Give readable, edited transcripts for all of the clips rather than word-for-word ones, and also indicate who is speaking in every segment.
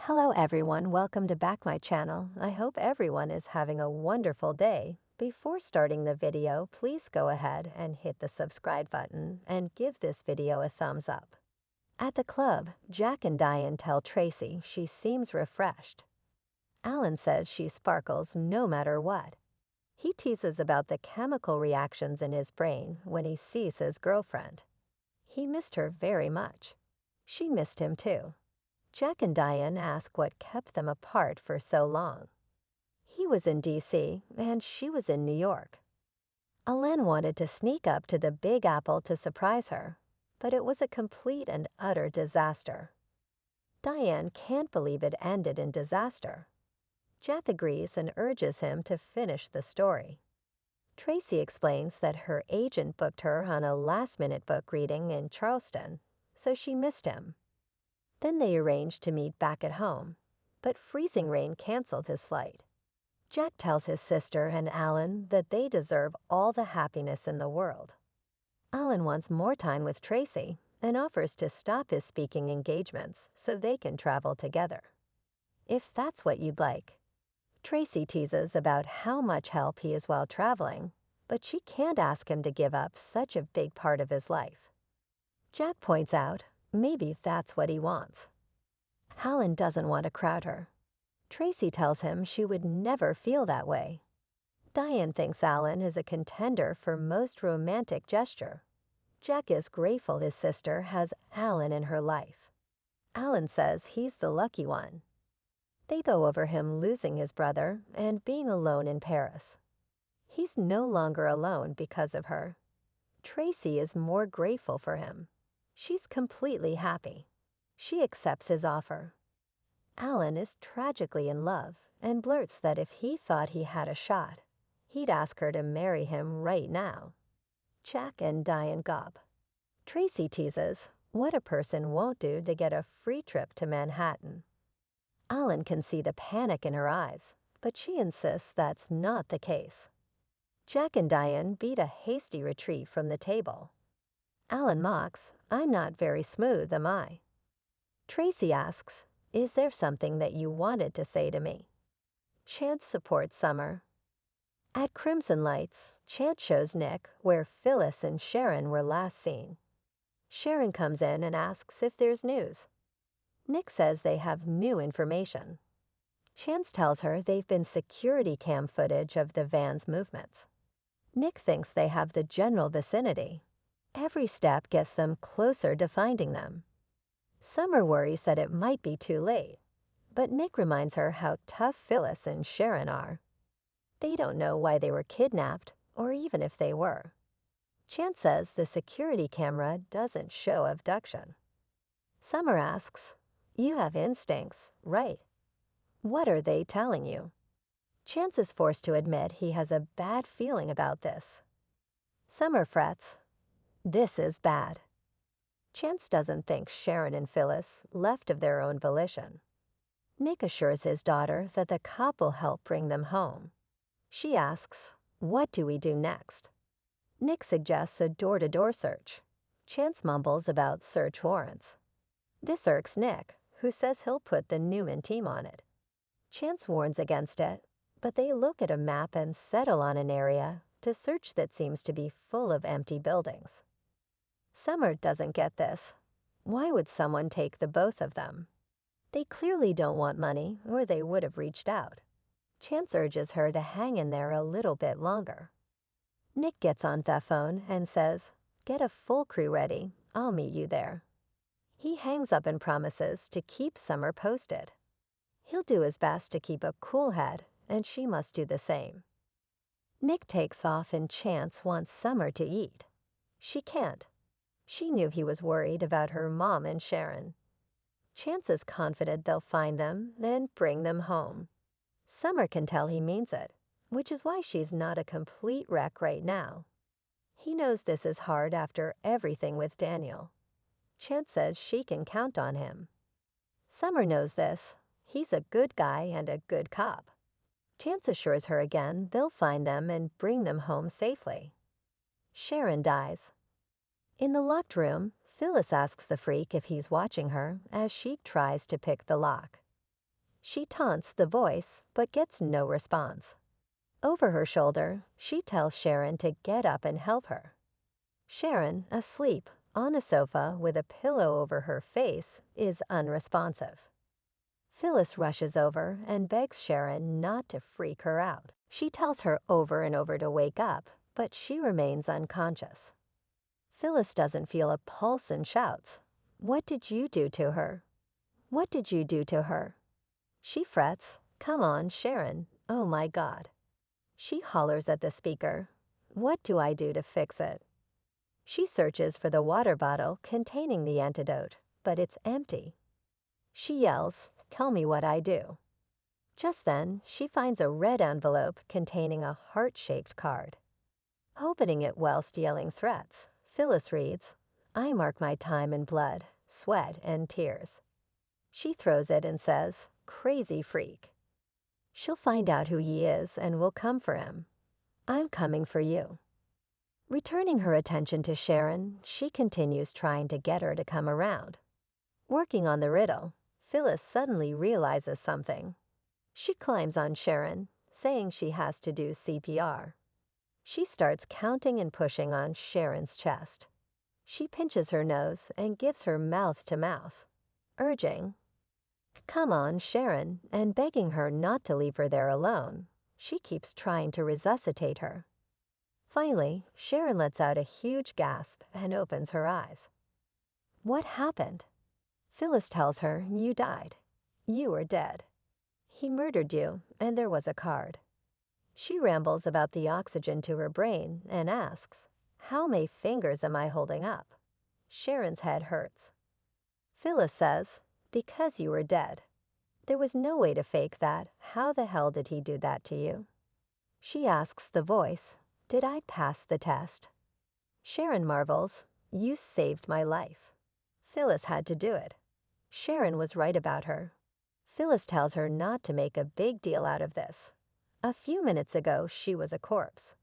Speaker 1: Hello everyone, welcome to back my channel. I hope everyone is having a wonderful day. Before starting the video, please go ahead and hit the subscribe button and give this video a thumbs up. At the club, Jack and Diane tell Tracy she seems refreshed. Alan says she sparkles no matter what. He teases about the chemical reactions in his brain when he sees his girlfriend. He missed her very much. She missed him too. Jack and Diane ask what kept them apart for so long. He was in D.C. and she was in New York. Alain wanted to sneak up to the Big Apple to surprise her, but it was a complete and utter disaster. Diane can't believe it ended in disaster. Jack agrees and urges him to finish the story. Tracy explains that her agent booked her on a last-minute book reading in Charleston, so she missed him. Then they arranged to meet back at home, but freezing rain canceled his flight. Jack tells his sister and Alan that they deserve all the happiness in the world. Alan wants more time with Tracy and offers to stop his speaking engagements so they can travel together. If that's what you'd like. Tracy teases about how much help he is while traveling, but she can't ask him to give up such a big part of his life. Jack points out maybe that's what he wants. Alan doesn't want to crowd her. Tracy tells him she would never feel that way. Diane thinks Alan is a contender for most romantic gesture. Jack is grateful his sister has Alan in her life. Alan says he's the lucky one. They go over him losing his brother and being alone in Paris. He's no longer alone because of her. Tracy is more grateful for him. She's completely happy. She accepts his offer. Alan is tragically in love and blurts that if he thought he had a shot, he'd ask her to marry him right now. Jack and Diane gob. Tracy teases what a person won't do to get a free trip to Manhattan. Alan can see the panic in her eyes, but she insists that's not the case. Jack and Diane beat a hasty retreat from the table. Alan mocks, "I'm not very smooth, am I?" Tracy asks, "Is there something that you wanted to say to me?" Chance supports Summer. At Crimson Lights, Chance shows Nick where Phyllis and Sharon were last seen. Sharon comes in and asks if there's news. Nick says they have new information. Chance tells her they've been security cam footage of the van's movements. Nick thinks they have the general vicinity. Every step gets them closer to finding them. Summer worries that it might be too late, but Nick reminds her how tough Phyllis and Sharon are. They don't know why they were kidnapped, or even if they were. Chance says the security camera doesn't show abduction. Summer asks, "You have instincts, right? What are they telling you?" Chance is forced to admit he has a bad feeling about this. Summer frets, "This is bad." Chance doesn't think Sharon and Phyllis left of their own volition. Nick assures his daughter that the cop will help bring them home. She asks, "What do we do next?" Nick suggests a door-to-door search. Chance mumbles about search warrants. This irks Nick, who says he'll put the Newman team on it. Chance warns against it, but they look at a map and settle on an area to search that seems to be full of empty buildings. Summer doesn't get this. Why would someone take the both of them? They clearly don't want money, or they would have reached out. Chance urges her to hang in there a little bit longer. Nick gets on the phone and says, "Get a full crew ready. I'll meet you there." He hangs up and promises to keep Summer posted. He'll do his best to keep a cool head, and she must do the same. Nick takes off and Chance wants Summer to eat. She can't. She knew he was worried about her mom and Sharon. Chance is confident they'll find them and bring them home. Summer can tell he means it, which is why she's not a complete wreck right now. He knows this is hard after everything with Daniel. Chance says she can count on him. Summer knows this. He's a good guy and a good cop. Chance assures her again they'll find them and bring them home safely. Sharon dies. In the locked room, Phyllis asks the freak if he's watching her as she tries to pick the lock. She taunts the voice, but gets no response. Over her shoulder, she tells Sharon to get up and help her. Sharon, asleep on a sofa with a pillow over her face, is unresponsive. Phyllis rushes over and begs Sharon not to freak her out. She tells her over and over to wake up, but she remains unconscious. Phyllis doesn't feel a pulse and shouts, "What did you do to her? What did you do to her?" She frets, "Come on, Sharon, oh my God." She hollers at the speaker, "What do I do to fix it?" She searches for the water bottle containing the antidote, but it's empty. She yells, "Tell me what I do." Just then, she finds a red envelope containing a heart-shaped card. Opening it whilst yelling threats, Phyllis reads, "I mark my time in blood, sweat, and tears." She throws it and says, "Crazy freak." She'll find out who he is and will come for him. "I'm coming for you." Returning her attention to Sharon, she continues trying to get her to come around. Working on the riddle, Phyllis suddenly realizes something. She climbs on Sharon, saying she has to do CPR. She starts counting and pushing on Sharon's chest. She pinches her nose and gives her mouth to mouth, urging, "Come on, Sharon," and begging her not to leave her there alone. She keeps trying to resuscitate her. Finally, Sharon lets out a huge gasp and opens her eyes. "What happened?" Phyllis tells her, "You died. You are dead. He murdered you, and there was a card." She rambles about the oxygen to her brain and asks, "How many fingers am I holding up?" Sharon's head hurts. Phyllis says, "Because you were dead. There was no way to fake that. How the hell did he do that to you?" She asks the voice, "Did I pass the test?" Sharon marvels, "You saved my life." Phyllis had to do it. Sharon was right about her. Phyllis tells her not to make a big deal out of this. A few minutes ago, she was a corpse.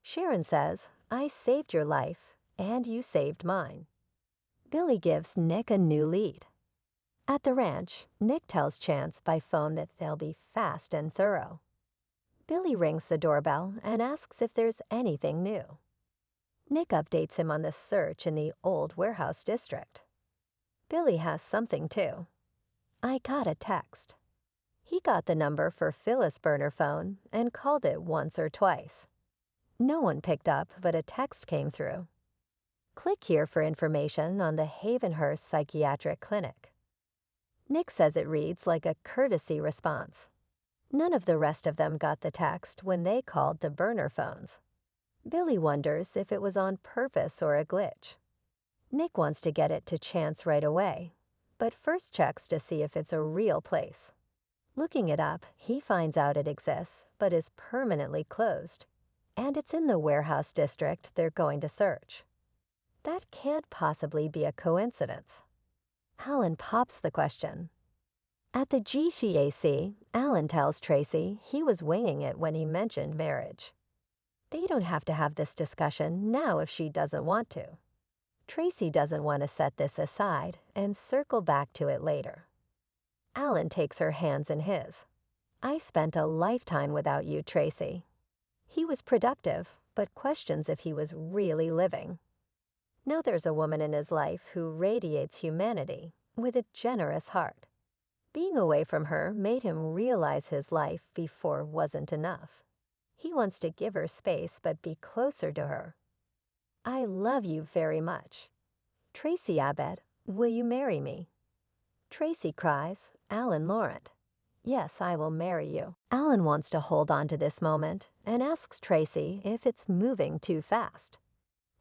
Speaker 1: Sharon says, "I saved your life, and you saved mine." Billy gives Nick a new lead. At the ranch, Nick tells Chance by phone that they'll be fast and thorough. Billy rings the doorbell and asks if there's anything new. Nick updates him on the search in the old warehouse district. Billy has something too. "I got a text." He got the number for Phyllis' burner phone and called it once or twice. No one picked up, but a text came through. Click here for information on the Havenhurst Psychiatric Clinic. Nick says it reads like a courtesy response. None of the rest of them got the text when they called the burner phones. Billy wonders if it was on purpose or a glitch. Nick wants to get it to Chance right away, but first checks to see if it's a real place. Looking it up, he finds out it exists, but is permanently closed. And it's in the warehouse district they're going to search. That can't possibly be a coincidence. Alan pops the question. At the GCAC, Alan tells Traci he was winging it when he mentioned marriage. They don't have to have this discussion now if she doesn't want to. Traci doesn't want to set this aside and circle back to it later. Alan takes her hands in his. "I spent a lifetime without you, Traci." He was productive, but questions if he was really living. Now there's a woman in his life who radiates humanity with a generous heart. Being away from her made him realize his life before wasn't enough. He wants to give her space but be closer to her. "I love you very much. Traci Abed, will you marry me?" Traci cries, "Alan Laurent. Yes, I will marry you." Alan wants to hold on to this moment and asks Traci if it's moving too fast.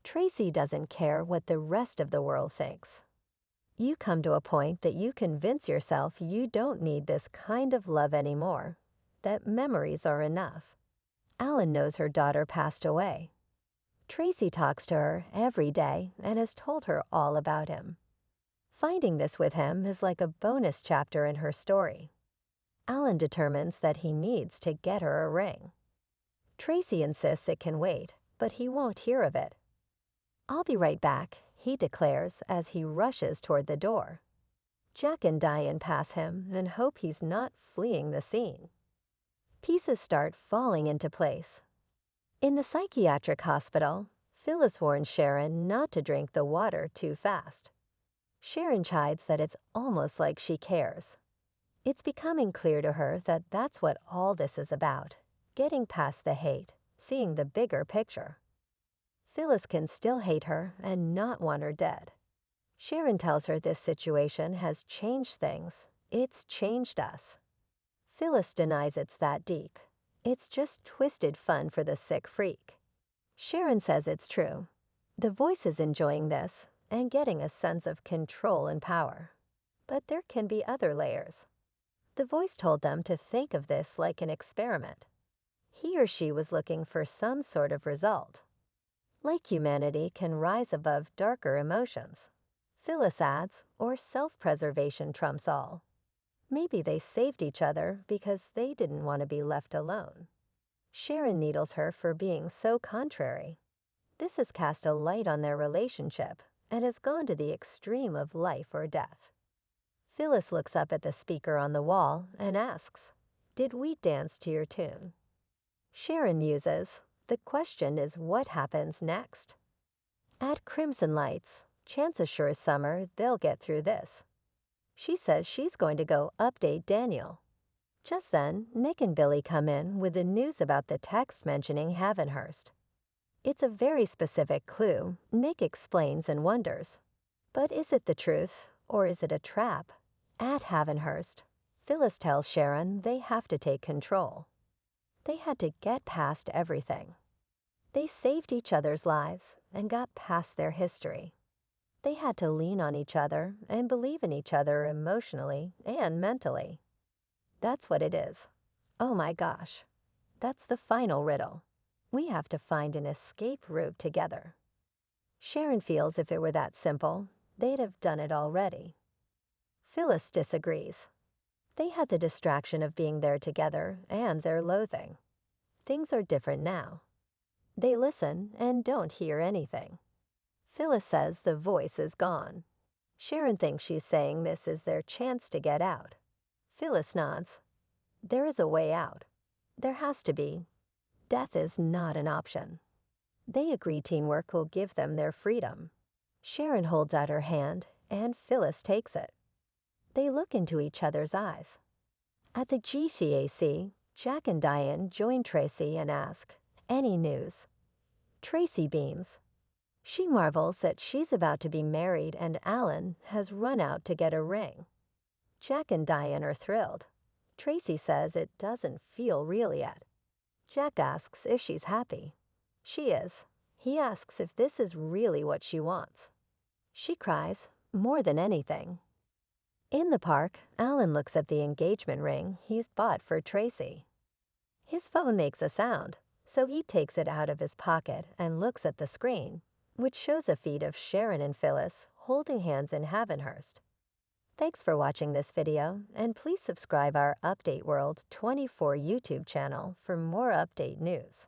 Speaker 1: Traci doesn't care what the rest of the world thinks. You come to a point that you convince yourself you don't need this kind of love anymore, that memories are enough. Alan knows her daughter passed away. Traci talks to her every day and has told her all about him. Finding this with him is like a bonus chapter in her story. Alan determines that he needs to get her a ring. Traci insists it can wait, but he won't hear of it. "I'll be right back," he declares as he rushes toward the door. Jack and Diane pass him and hope he's not fleeing the scene. Pieces start falling into place. In the psychiatric hospital, Phyllis warns Sharon not to drink the water too fast. Sharon chides that it's almost like she cares. It's becoming clear to her that that's what all this is about, getting past the hate, seeing the bigger picture. Phyllis can still hate her and not want her dead. Sharon tells her this situation has changed things. It's changed us. Phyllis denies it's that deep. It's just twisted fun for the sick freak. Sharon says it's true. The voice is enjoying this and getting a sense of control and power. But there can be other layers. The voice told them to think of this like an experiment. He or she was looking for some sort of result. Like humanity can rise above darker emotions. Phyllis adds, or self-preservation trumps all. Maybe they saved each other because they didn't want to be left alone. Sharon needles her for being so contrary. This has cast a light on their relationship and has gone to the extreme of life or death. Phyllis looks up at the speaker on the wall and asks, "Did we dance to your tune?" Sharon muses, "The question is what happens next?" At Crimson Lights, Chance assures Summer they'll get through this. She says she's going to go update Daniel. Just then, Nick and Billy come in with the news about the text mentioning Havenhurst. It's a very specific clue, Nick explains and wonders. But is it the truth, or is it a trap? At Havenhurst, Phyllis tells Sharon they have to take control. They had to get past everything. They saved each other's lives and got past their history. They had to lean on each other and believe in each other emotionally and mentally. That's what it is. Oh my gosh. That's the final riddle. We have to find an escape route together. Sharon feels if it were that simple, they'd have done it already. Phyllis disagrees. They had the distraction of being there together and their loathing. Things are different now. They listen and don't hear anything. Phyllis says the voice is gone. Sharon thinks she's saying this is their chance to get out. Phyllis nods. There is a way out. There has to be. Death is not an option. They agree teamwork will give them their freedom. Sharon holds out her hand, and Phyllis takes it. They look into each other's eyes. At the GCAC, Jack and Diane join Traci and ask, "Any news?" Traci beams. She marvels that she's about to be married and Alan has run out to get a ring. Jack and Diane are thrilled. Traci says it doesn't feel real yet. Jack asks if she's happy. She is. He asks if this is really what she wants. She cries, more than anything. In the park, Alan looks at the engagement ring he's bought for Traci. His phone makes a sound, so he takes it out of his pocket and looks at the screen, which shows a feed of Sharon and Phyllis holding hands in Havenhurst. Thanks for watching this video, and please subscribe our Update World 24 YouTube channel for more update news.